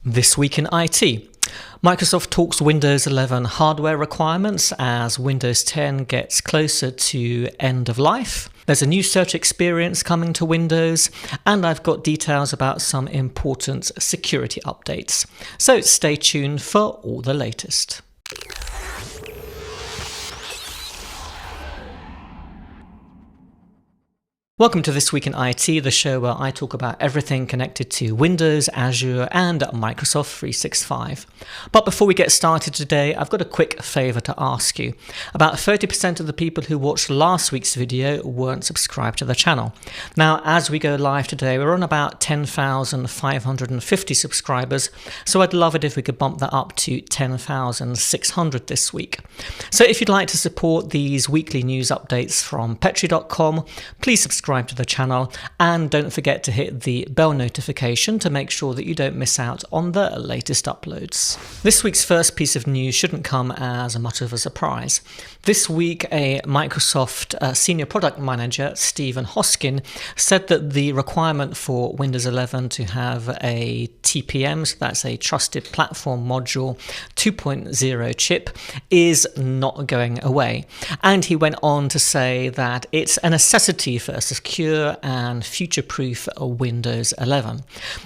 This week in IT. Microsoft talks Windows 11 hardware requirements as Windows 10 gets closer to end of life. There's a new search experience coming to Windows, and I've got details about some important security updates. So stay tuned for all the latest. Welcome to This Week in IT, the show where I talk about everything connected to Windows, Azure, and Microsoft 365. But before we get started today, I've got a quick favour to ask you. About 30% of the people who watched last week's video weren't subscribed to the channel. Now, as we go live today, we're on about 10,550 subscribers, so I'd love it if we could bump that up to 10,600 this week. So if you'd like to support these weekly news updates from petri.com, please subscribe to the channel and don't forget to hit the bell notification to make sure that you don't miss out on the latest uploads. This week's first piece of news shouldn't come as much of a surprise. This week, a Microsoft senior product manager, Stephen Hoskin, said that the requirement for Windows 11 to have a TPM, so that's a Trusted Platform Module 2.0 chip, is not going away. And he went on to say that it's a necessity for a secure and future-proof Windows 11.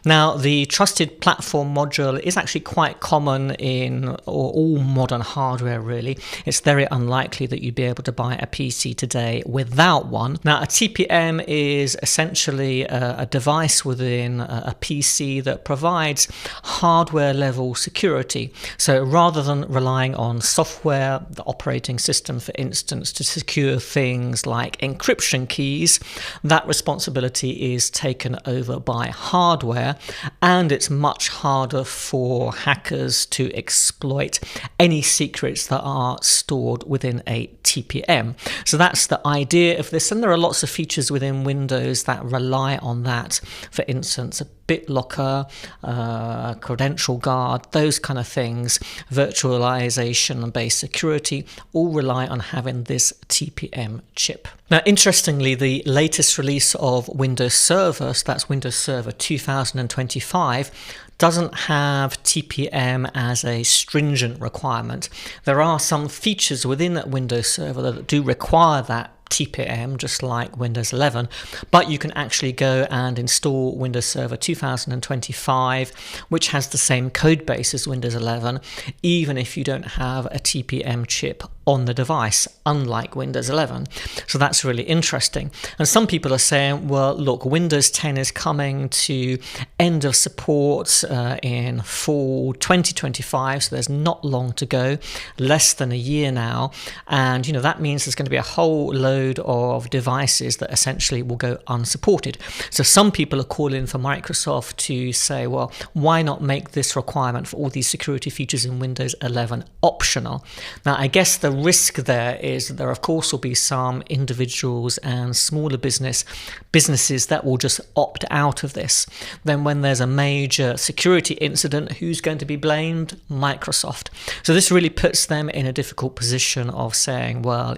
Now, the Trusted Platform Module is actually quite common in all modern hardware, really. It's very unlikely that you'd be able to buy a PC today without one. Now, a TPM is essentially a device within a PC that provides hardware-level security. So rather than relying on software, the operating system, for instance, to secure things like encryption keys, that responsibility is taken over by hardware, and it's much harder for hackers to exploit any secrets that are stored within a TPM. So that's the idea of this, and there are lots of features within Windows that rely on that. For instance, a BitLocker, credential guard, those kind of things, virtualization and base security, all rely on having this TPM chip. Now, interestingly, the latest release of Windows Server, so that's Windows Server 2025, doesn't have TPM as a stringent requirement. There are some features within that Windows Server that do require that TPM, just like Windows 11, but you can actually go and install Windows Server 2025, which has the same code base as Windows 11, even if you don't have a TPM chip on the device, unlike Windows 11. So that's really interesting. And some people are saying, well, look, Windows 10 is coming to end of support in fall 2025, so there's not long to go, less than a year now. And, that means there's going to be a whole load of devices that essentially will go unsupported. So some people are calling for Microsoft to say, well, why not make this requirement for all these security features in Windows 11 optional? Now, I guess the risk there is that there, of course, will be some individuals and smaller businesses that will just opt out of this. Then when there's a major security incident, who's going to be blamed? Microsoft. So this really puts them in a difficult position of saying, well,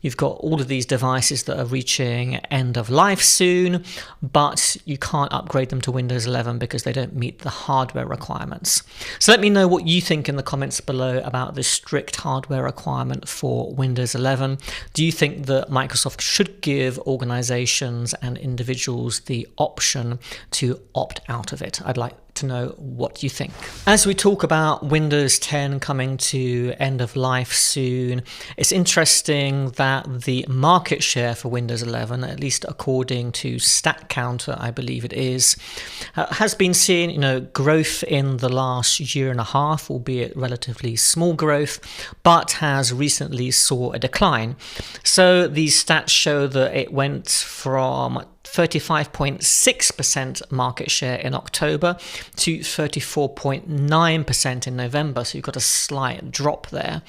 you've got all of these devices that are reaching end of life soon, but you can't upgrade them to Windows 11 because they don't meet the hardware requirements. So let me know what you think in the comments below about this strict hardware requirement for Windows 11. Do you think that Microsoft should give organizations and individuals the option to opt out of it? I'd like to know what you think. As we talk about Windows 10 coming to end of life soon, it's interesting that the market share for Windows 11, at least according to StatCounter, I believe it is, has been seeing growth in the last year and a half, albeit relatively small growth, but has recently saw a decline. So these stats show that it went from 35.6% market share in October to 34.9% in November, so you've got a slight drop there.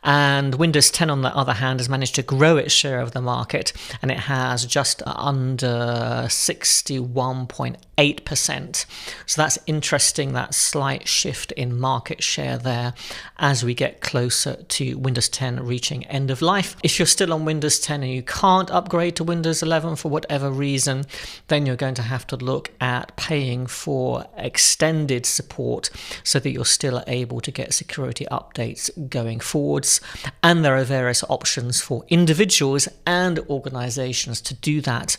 And Windows 10, on the other hand, has managed to grow its share of the market, and it has just under 61.8%. So that's interesting, that slight shift in market share there as we get closer to Windows 10 reaching end of life. If you're still on Windows 10 and you can't upgrade to Windows 11 for whatever reason, reason, then you're going to have to look at paying for extended support so that you're still able to get security updates going forwards. And there are various options for individuals and organizations to do that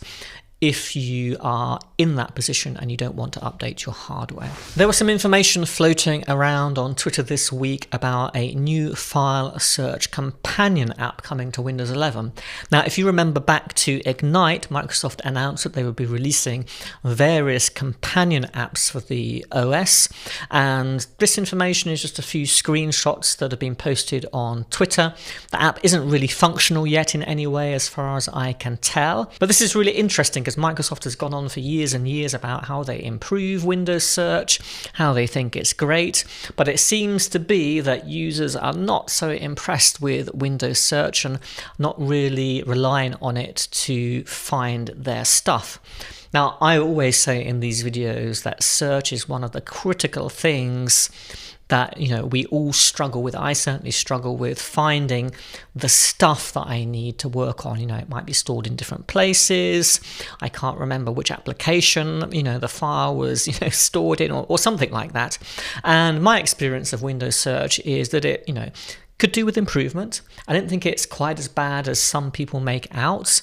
if you are in that position and you don't want to update your hardware. There was some information floating around on Twitter this week about a new file search companion app coming to Windows 11. Now, if you remember back to Ignite, Microsoft announced that they would be releasing various companion apps for the OS, and this information is just a few screenshots that have been posted on Twitter. The app isn't really functional yet in any way as far as I can tell, but this is really interesting because Microsoft has gone on for years and years about how they improve Windows search, how they think it's great, but it seems to be that users are not so impressed with Windows search and not really relying on it to find their stuff. Now, I always say in these videos that search is one of the critical things that we all struggle with. I certainly struggle with finding the stuff that I need to work on. It might be stored in different places. I can't remember which application the file was stored in, or something like that. And my experience of Windows search is that it could do with improvement. I don't think it's quite as bad as some people make out.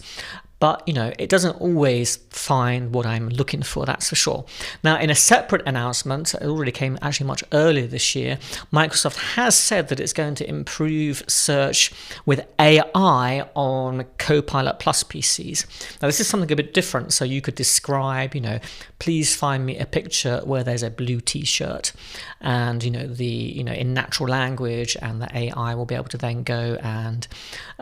But, it doesn't always find what I'm looking for, that's for sure. Now, in a separate announcement, it already came actually much earlier this year, Microsoft has said that it's going to improve search with AI on Copilot Plus PCs. Now, this is something a bit different. So you could describe, please find me a picture where there's a blue t-shirt, and, in natural language, and the AI will be able to then go and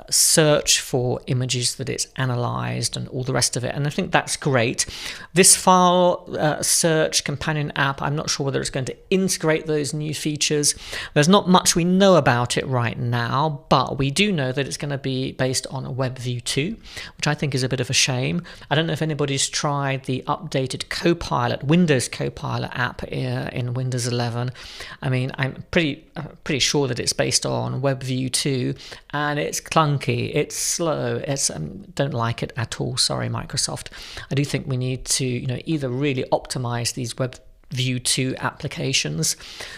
search for images that it's analyzed and all the rest of it. And I think that's great. This file search companion app, I'm not sure whether it's going to integrate those new features. There's not much we know about it right now, but we do know that it's going to be based on WebView 2, which I think is a bit of a shame. I don't know if anybody's tried the updated Copilot, Windows Copilot app in Windows 11. I mean, I'm pretty sure that it's based on WebView 2, and it's clunky, it's slow, it's don't like it at all. Sorry, Microsoft. I do think we need to either really optimize these WebView 2 applications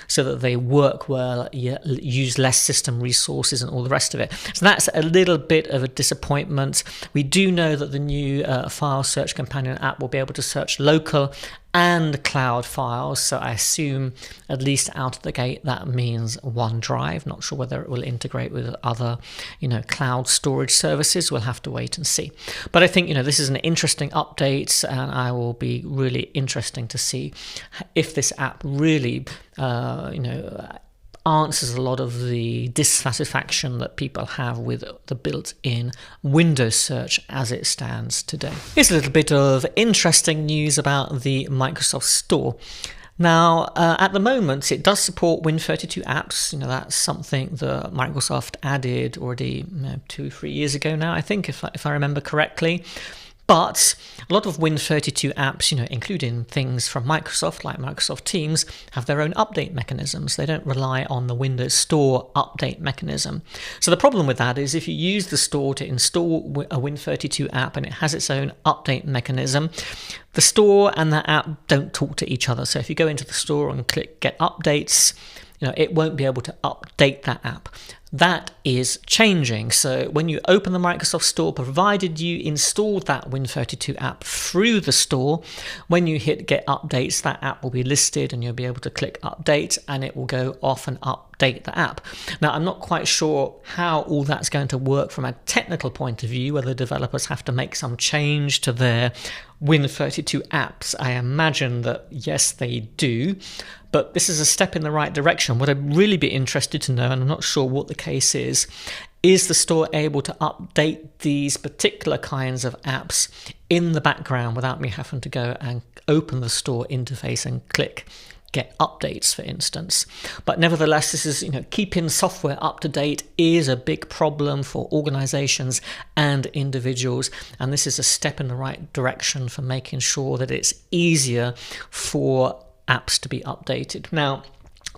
so that they work well, use less system resources and all the rest of it. So that's a little bit of a disappointment. We do know that the new file search companion app will be able to search local and cloud files, so I assume at least out of the gate that means OneDrive. Not sure whether it will integrate with other cloud storage services. We'll have to wait and see. But I think this is an interesting update, and I will be really interesting to see if this app really answers a lot of the dissatisfaction that people have with the built-in Windows search as it stands today. Here's a little bit of interesting news about the Microsoft Store. Now, at the moment, it does support Win32 apps. That's something that Microsoft added already 2-3 years ago now, I think, if I remember correctly. But a lot of Win32 apps, including things from Microsoft, like Microsoft Teams, have their own update mechanisms. They don't rely on the Windows Store update mechanism. So the problem with that is if you use the store to install a Win32 app and it has its own update mechanism, the store and that app don't talk to each other. So if you go into the store and click Get Updates, it won't be able to update that app. That is changing. So when you open the Microsoft Store, provided you installed that Win32 app through the store, when you hit Get Updates, that app will be listed and you'll be able to click Update and it will go off and update the app. Now, I'm not quite sure how all that's going to work from a technical point of view, whether developers have to make some change to their Win32 apps. I imagine that yes, they do. But this is a step in the right direction. What I'd really be interested to know, and I'm not sure what the case is the store able to update these particular kinds of apps in the background without me having to go and open the store interface and click Get Updates, for instance? But nevertheless, this is, keeping software up to date is a big problem for organizations and individuals. And this is a step in the right direction for making sure that it's easier for apps to be updated. Now,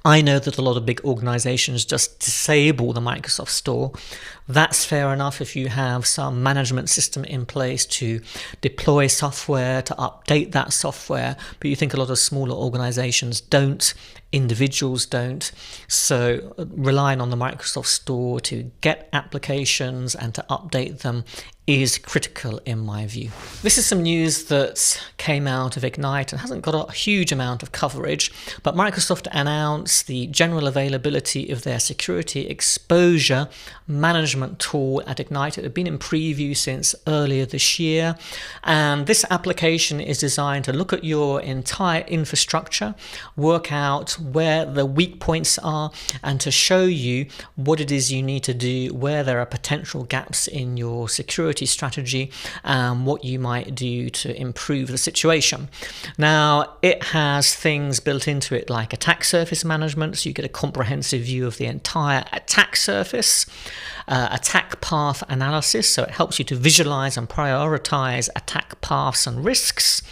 I know that a lot of big organizations just disable the Microsoft Store. That's fair enough if you have some management system in place to deploy software, to update that software, but you think a lot of smaller organizations don't, individuals don't. So relying on the Microsoft Store to get applications and to update them is critical in my view. This is some news that came out of Ignite and hasn't got a huge amount of coverage, but Microsoft announced the general availability of their security exposure management tool at Ignite. It had been in preview since earlier this year, and this application is designed to look at your entire infrastructure, work out where the weak points are, and to show you what it is you need to do, where there are potential gaps in your security strategy, and what you might do to improve the situation. Now, it has things built into it like attack surface management, so you get a comprehensive view of the entire attack surface, attack path analysis, so it helps you to visualize and prioritize attack paths and risks.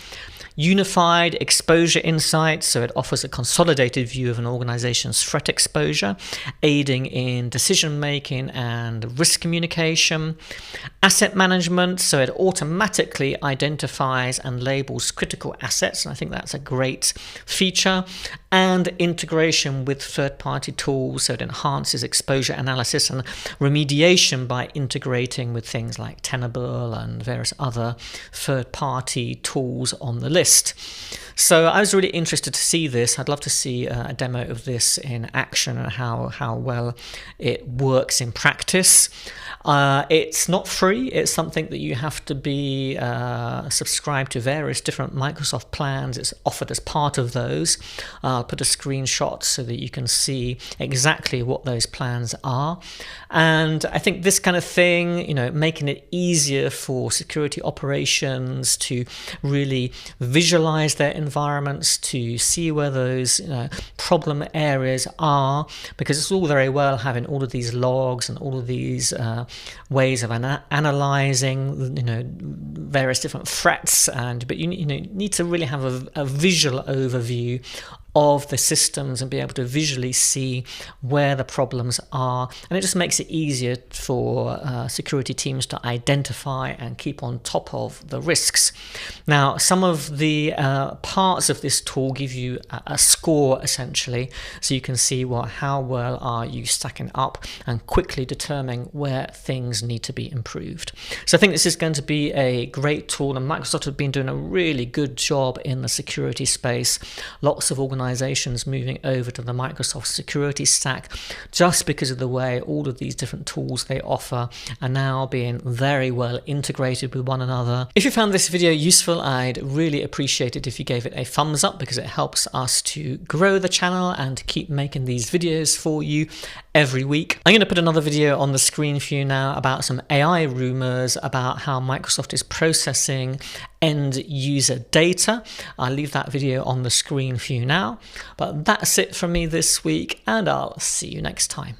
Unified exposure insights, so it offers a consolidated view of an organization's threat exposure, aiding in decision making and risk communication. Asset management, so it automatically identifies and labels critical assets, and I think that's a great feature. And integration with third-party tools, so it enhances exposure analysis and remediation by integrating with things like Tenable and various other third-party tools on the list. So I was really interested to see this. I'd love to see a demo of this in action and how well it works in practice. It's not free. It's something that you have to be subscribed to various different Microsoft plans. It's offered as part of those. I'll put a screenshot so that you can see exactly what those plans are. And I think this kind of thing, making it easier for security operations to really visualize their environments, to see where those problem areas are, because it's all very well having all of these logs and all of these ways of analyzing various different threats, but you need to really have a visual overview of the systems and be able to visually see where the problems are, and it just makes it easier for security teams to identify and keep on top of the risks. Now, some of the parts of this tool give you a score essentially, so you can see how well are you stacking up and quickly determining where things need to be improved. So I think this is going to be a great tool, and Microsoft have been doing a really good job in the security space. Lots of organizations moving over to the Microsoft security stack just because of the way all of these different tools they offer are now being very well integrated with one another. If you found this video useful, I'd really appreciate it if you gave it a thumbs up, because it helps us to grow the channel and to keep making these videos for you every week. I'm going to put another video on the screen for you now about some AI rumors about how Microsoft is processing end user data. I'll leave that video on the screen for you now. But that's it from me this week, and I'll see you next time.